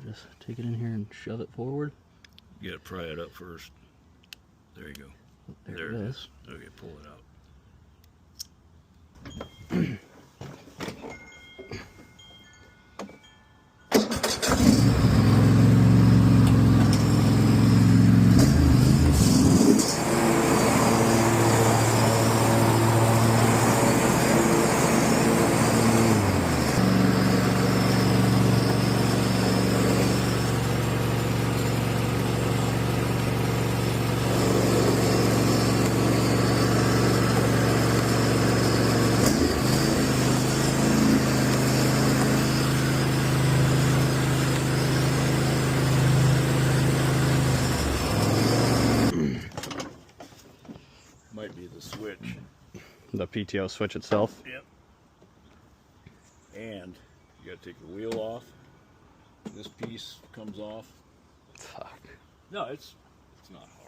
Just take it in here and shove it forward. You gotta pry it up first. There you go. There it is. Okay, pull it out. Might be the switch. The PTO switch itself. Yep. And you gotta take the wheel off. This piece comes off. Fuck. No, it's not hard.